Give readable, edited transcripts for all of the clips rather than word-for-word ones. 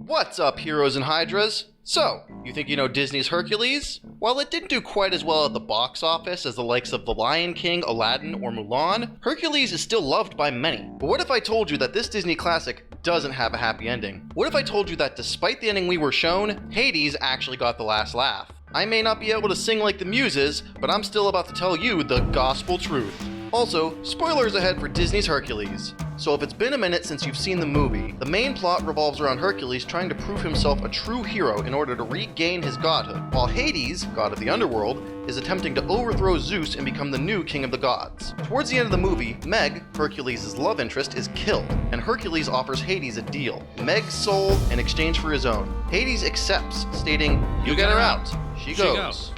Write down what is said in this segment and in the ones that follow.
What's up, heroes and hydras? So, you think you know Disney's Hercules? While it didn't do quite as well at the box office as the likes of The Lion King, Aladdin, or Mulan, Hercules is still loved by many. But what if I told you that this Disney classic doesn't have a happy ending? What if I told you that despite the ending we were shown, Hades actually got the last laugh? I may not be able to sing like the Muses, but I'm still about to tell you the gospel truth. Also, spoilers ahead for Disney's Hercules. So if it's been a minute since you've seen the movie, the main plot revolves around Hercules trying to prove himself a true hero in order to regain his godhood, while Hades, god of the underworld, is attempting to overthrow Zeus and become the new king of the gods. Towards the end of the movie, Meg, Hercules' love interest, is killed, and Hercules offers Hades a deal, Meg's soul in exchange for his own. Hades accepts, stating, "You get her out. She goes.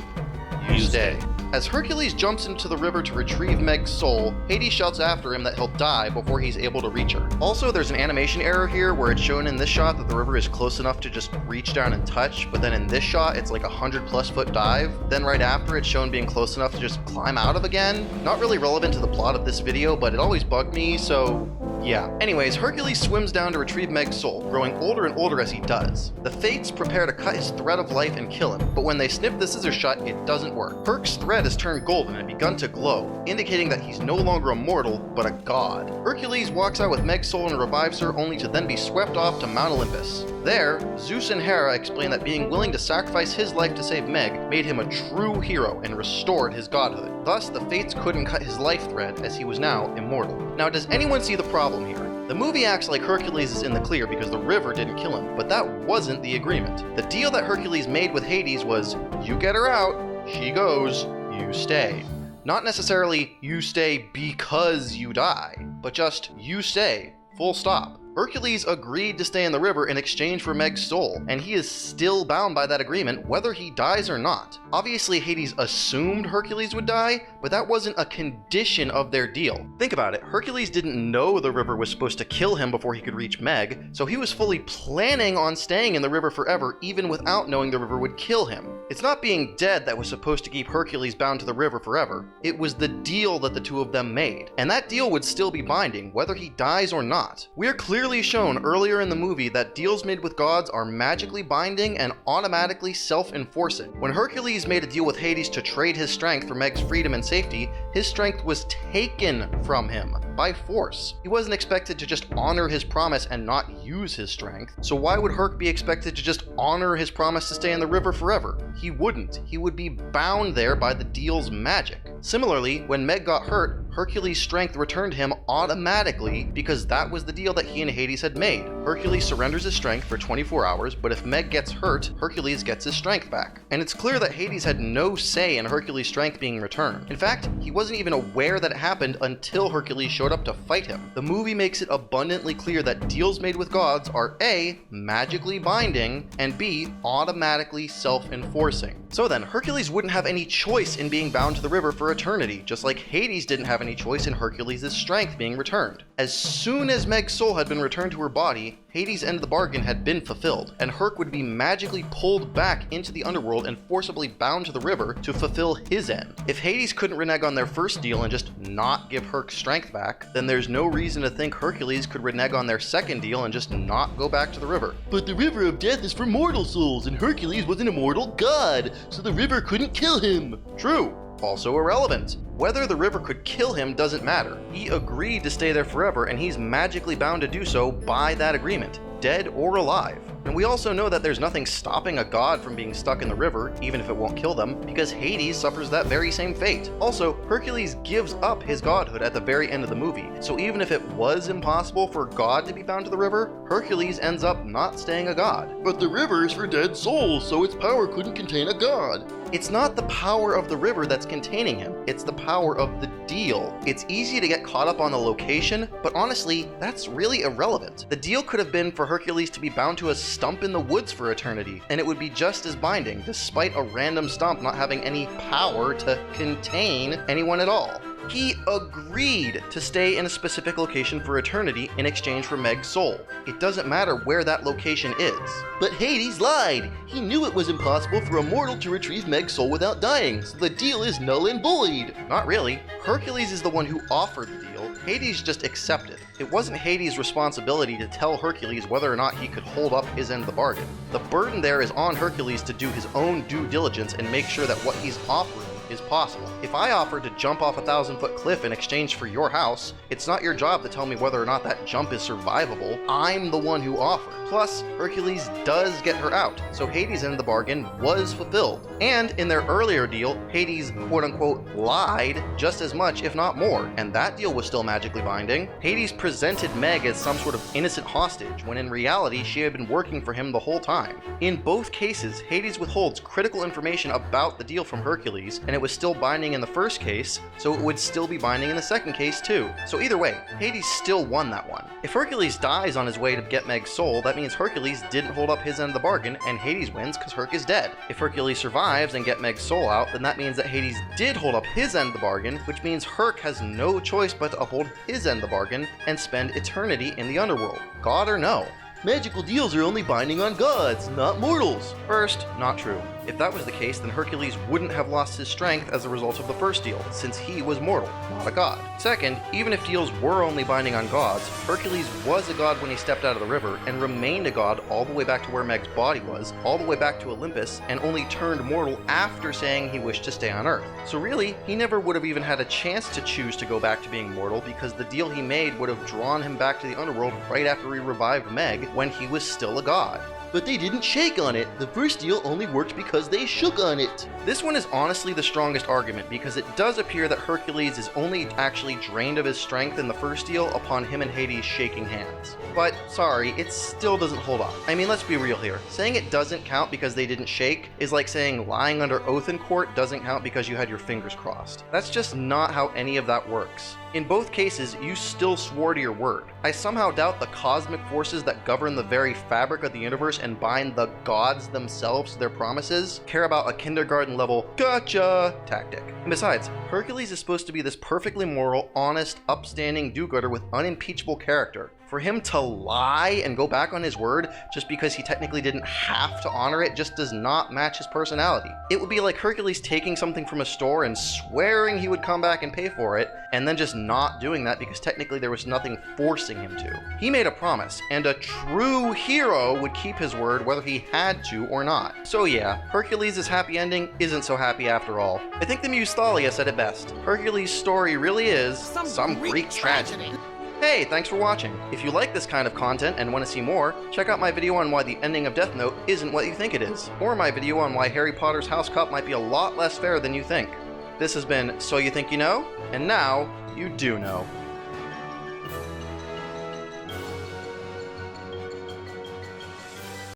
You stay." As Hercules jumps into the river to retrieve Meg's soul, Hades shouts after him that he'll die before he's able to reach her. Also, there's an animation error here where it's shown in this shot that the river is close enough to just reach down and touch, but then in this shot it's like a 100+ foot dive. Then right after it's shown being close enough to just climb out of again. Not really relevant to the plot of this video, but it always bugged me, so yeah. Anyways, Hercules swims down to retrieve Meg's soul, growing older and older as he does. The Fates prepare to cut his thread of life and kill him, but when they snip the scissors shut, it doesn't work. Herc's thread has turned golden and begun to glow, indicating that he's no longer a mortal, but a god. Hercules walks out with Meg's soul and revives her, only to then be swept off to Mount Olympus. There, Zeus and Hera explain that being willing to sacrifice his life to save Meg made him a true hero and restored his godhood. Thus, the Fates couldn't cut his life thread, as he was now immortal. Now, does anyone see the problem here? The movie acts like Hercules is in the clear because the river didn't kill him, but that wasn't the agreement. The deal that Hercules made with Hades was, you get her out, she goes, you stay. Not necessarily, you stay because you die, but just, you stay, full stop. Hercules agreed to stay in the river in exchange for Meg's soul, and he is still bound by that agreement whether he dies or not. Obviously, Hades assumed Hercules would die, but that wasn't a condition of their deal. Think about it, Hercules didn't know the river was supposed to kill him before he could reach Meg, so he was fully planning on staying in the river forever even without knowing the river would kill him. It's not being dead that was supposed to keep Hercules bound to the river forever. It was the deal that the two of them made, and that deal would still be binding whether he dies or not. We're clearly shown earlier in the movie that deals made with gods are magically binding and automatically self-enforcing. When Hercules made a deal with Hades to trade his strength for Meg's freedom and safety, his strength was taken from him by force. He wasn't expected to just honor his promise and not use his strength, so why would Herc be expected to just honor his promise to stay in the river forever? He wouldn't. He would be bound there by the deal's magic. Similarly, when Meg got hurt, Hercules' strength returned him automatically because that was the deal that he and Hades had made. Hercules surrenders his strength for 24 hours, but if Meg gets hurt, Hercules gets his strength back. And it's clear that Hades had no say in Hercules' strength being returned. In fact, he wasn't even aware that it happened until Hercules showed up to fight him. The movie makes it abundantly clear that deals made with gods are A, magically binding, and B, automatically self-enforcing. So then, Hercules wouldn't have any choice in being bound to the river for eternity, just like Hades didn't have any choice in Hercules' strength being returned. As soon as Meg's soul had been returned to her body, Hades' end of the bargain had been fulfilled, and Herc would be magically pulled back into the underworld and forcibly bound to the river to fulfill his end. If Hades couldn't renege on their first deal and just not give Herc's strength back, then there's no reason to think Hercules could renege on their second deal and just not go back to the river. But the river of death is for mortal souls, and Hercules was an immortal god, so the river couldn't kill him. True. Also irrelevant. Whether the river could kill him doesn't matter. He agreed to stay there forever, and he's magically bound to do so by that agreement, dead or alive. And we also know that there's nothing stopping a god from being stuck in the river, even if it won't kill them, because Hades suffers that very same fate. Also, Hercules gives up his godhood at the very end of the movie, so even if it was impossible for God to be bound to the river, Hercules ends up not staying a god. But the river is for dead souls, so its power couldn't contain a god. It's not the power of the river that's containing him, it's the power of the deal. It's easy to get caught up on the location, but honestly, that's really irrelevant. The deal could have been for Hercules to be bound to a stump in the woods for eternity, and it would be just as binding, despite a random stump not having any power to contain anyone at all. He agreed to stay in a specific location for eternity in exchange for Meg's soul. It doesn't matter where that location is. But Hades lied! He knew it was impossible for a mortal to retrieve Meg's soul without dying, so the deal is null and void! Not really. Hercules is the one who offered the deal, Hades just accepted. It wasn't Hades' responsibility to tell Hercules whether or not he could hold up his end of the bargain. The burden there is on Hercules to do his own due diligence and make sure that what he's offering is possible. If I offered to jump off a 1,000-foot cliff in exchange for your house, it's not your job to tell me whether or not that jump is survivable. I'm the one who offered. Plus, Hercules does get her out, so Hades' end of the bargain was fulfilled. And in their earlier deal, Hades quote-unquote lied just as much, if not more, and that deal was still magically binding. Hades presented Meg as some sort of innocent hostage, when in reality she had been working for him the whole time. In both cases, Hades withholds critical information about the deal from Hercules, and it was still binding in the first case, so it would still be binding in the second case too. So either way, Hades still won that one. If Hercules dies on his way to get Meg's soul, that means Hercules didn't hold up his end of the bargain, and Hades wins because Herc is dead. If Hercules survives and get Meg's soul out, then that means that Hades did hold up his end of the bargain, which means Herc has no choice but to uphold his end of the bargain and spend eternity in the underworld. God or no? Magical deals are only binding on gods, not mortals. First, not true. If that was the case, then Hercules wouldn't have lost his strength as a result of the first deal, since he was mortal, not a god. Second, even if deals were only binding on gods, Hercules was a god when he stepped out of the river, and remained a god all the way back to where Meg's body was, all the way back to Olympus, and only turned mortal after saying he wished to stay on Earth. So really, he never would have even had a chance to choose to go back to being mortal, because the deal he made would have drawn him back to the underworld right after he revived Meg, when he was still a god. But they didn't shake on it. The first deal only worked because they shook on it. This one is honestly the strongest argument, because it does appear that Hercules is only actually drained of his strength in the first deal upon him and Hades shaking hands. But sorry, it still doesn't hold up. I mean, let's be real here. Saying it doesn't count because they didn't shake is like saying lying under oath in court doesn't count because you had your fingers crossed. That's just not how any of that works. In both cases, you still swore to your word. I somehow doubt the cosmic forces that govern the very fabric of the universe and bind the gods themselves to their promises care about a kindergarten level gotcha tactic. And besides, Hercules is supposed to be this perfectly moral, honest, upstanding do-gooder with unimpeachable character. For him to lie and go back on his word just because he technically didn't have to honor it just does not match his personality. It would be like Hercules taking something from a store and swearing he would come back and pay for it, and then just not doing that because technically there was nothing forcing him to. He made a promise, and a true hero would keep his word whether he had to or not. So yeah, Hercules' happy ending isn't so happy after all. I think the muse Thalia said it best. Hercules' story really is some Greek tragedy. Hey, thanks for watching. If you like this kind of content and want to see more, check out my video on why the ending of Death Note isn't what you think it is, or my video on why Harry Potter's House Cup might be a lot less fair than you think. This has been So You Think You Know, and now you do know.